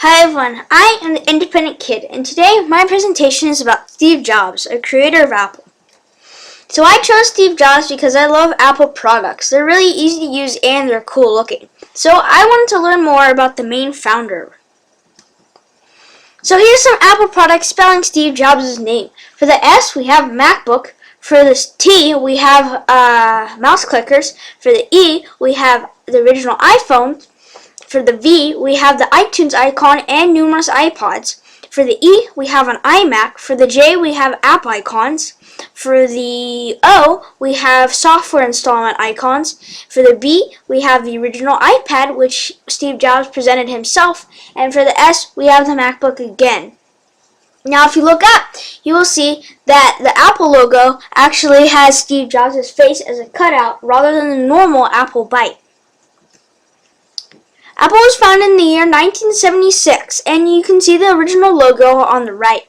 Hi everyone, I am the Independent Kid, and today my presentation is about Steve Jobs, a creator of Apple. So I chose Steve Jobs because I love Apple products. They're really easy to use and they're cool looking. So I wanted to learn more about the main founder. So here's some Apple products spelling Steve Jobs' name. For the S, we have MacBook. For the T, we have mouse clickers. For the E, we have the original iPhone. For the V, we have the iTunes icon and numerous iPods. For the E, we have an iMac. For the J, we have app icons. For the O, we have software installment icons. For the B, we have the original iPad, which Steve Jobs presented himself. And for the S, we have the MacBook again. Now, if you look up, you will see that the Apple logo actually has Steve Jobs' face as a cutout rather than the normal Apple bite. Apple was founded in the year 1976, and you can see the original logo on the right.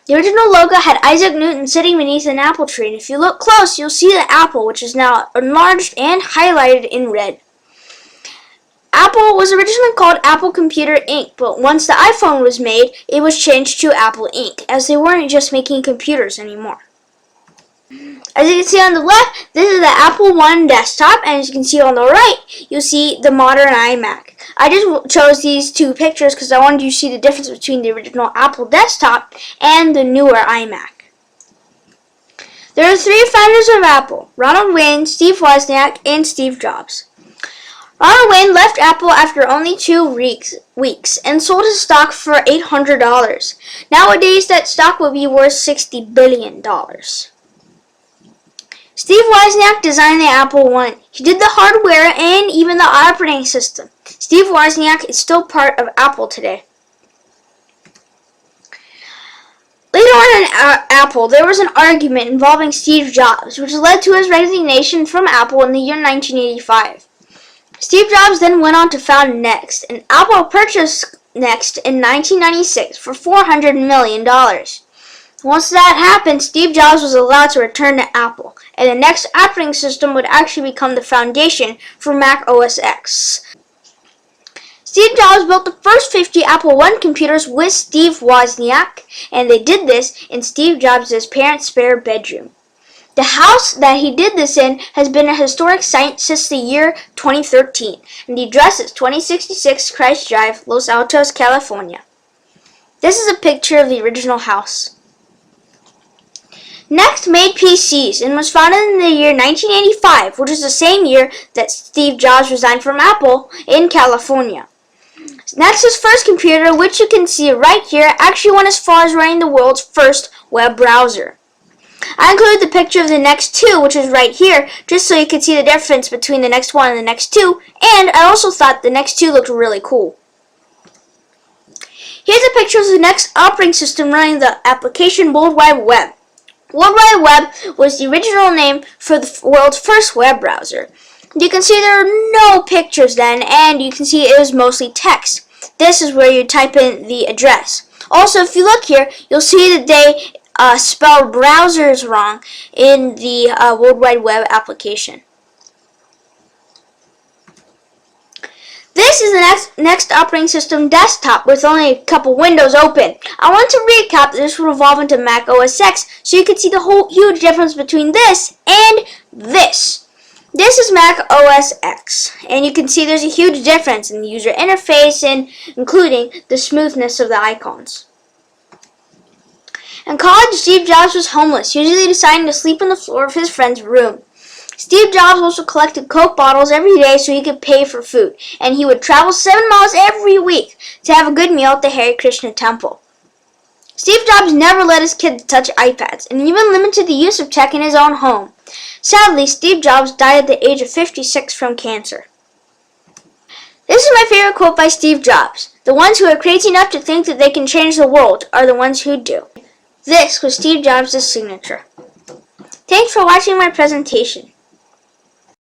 The original logo had Isaac Newton sitting beneath an apple tree, and if you look close, you'll see the apple, which is now enlarged and highlighted in red. Apple was originally called Apple Computer Inc., but once the iPhone was made, it was changed to Apple Inc., as they weren't just making computers anymore. As you can see on the left, this is the Apple I desktop, and as you can see on the right, you'll see the modern iMac. I just chose these two pictures because I wanted you to see the difference between the original Apple desktop and the newer iMac. There are three founders of Apple: Ronald Wayne, Steve Wozniak, and Steve Jobs. Ronald Wayne left Apple after only 2 weeks and sold his stock for $800. Nowadays, that stock would be worth $60 billion. Steve Wozniak designed the Apple I. He did the hardware and even the operating system. Steve Wozniak is still part of Apple today. Later on in Apple, there was an argument involving Steve Jobs, which led to his resignation from Apple in the year 1985. Steve Jobs then went on to found Next, and Apple purchased Next in 1996 for $400 million. Once that happened, Steve Jobs was allowed to return to Apple, and the Next operating system would actually become the foundation for Mac OS X. Steve Jobs built the first 50 Apple I computers with Steve Wozniak, and they did this in Steve Jobs' parents' spare bedroom. The house that he did this in has been a historic site since the year 2013, and the address is 2066 Christ Drive, Los Altos, California. This is a picture of the original house. Next made PCs and was founded in the year 1985, which is the same year that Steve Jobs resigned from Apple in California. Next's first computer, which you can see right here, actually went as far as running the world's first web browser. I included the picture of the Next 2, which is right here, just so you could see the difference between the Next 1 and the Next 2, and I also thought the Next 2 looked really cool. Here's a picture of the Next operating system running the application World Wide Web. World Wide Web was the original name for the world's first web browser. You can see there are no pictures then, and you can see it is mostly text. This is where you type in the address. Also, if you look here, you'll see that they spelled browsers wrong in the World Wide Web application. This is the Next operating system desktop with only a couple windows open. I want to recap that this will evolve into Mac OS X so you can see the whole huge difference between this and this. This is Mac OS X, and you can see there's a huge difference in the user interface and including the smoothness of the icons. In college, Steve Jobs was homeless, usually deciding to sleep on the floor of his friend's room. Steve Jobs also collected Coke bottles every day so he could pay for food, and he would travel 7 miles every week to have a good meal at the Hare Krishna Temple. Steve Jobs never let his kids touch iPads, and even limited the use of tech in his own home. Sadly, Steve Jobs died at the age of 56 from cancer. This is my favorite quote by Steve Jobs: "The ones who are crazy enough to think that they can change the world are the ones who do." This was Steve Jobs' signature. Thanks for watching my presentation.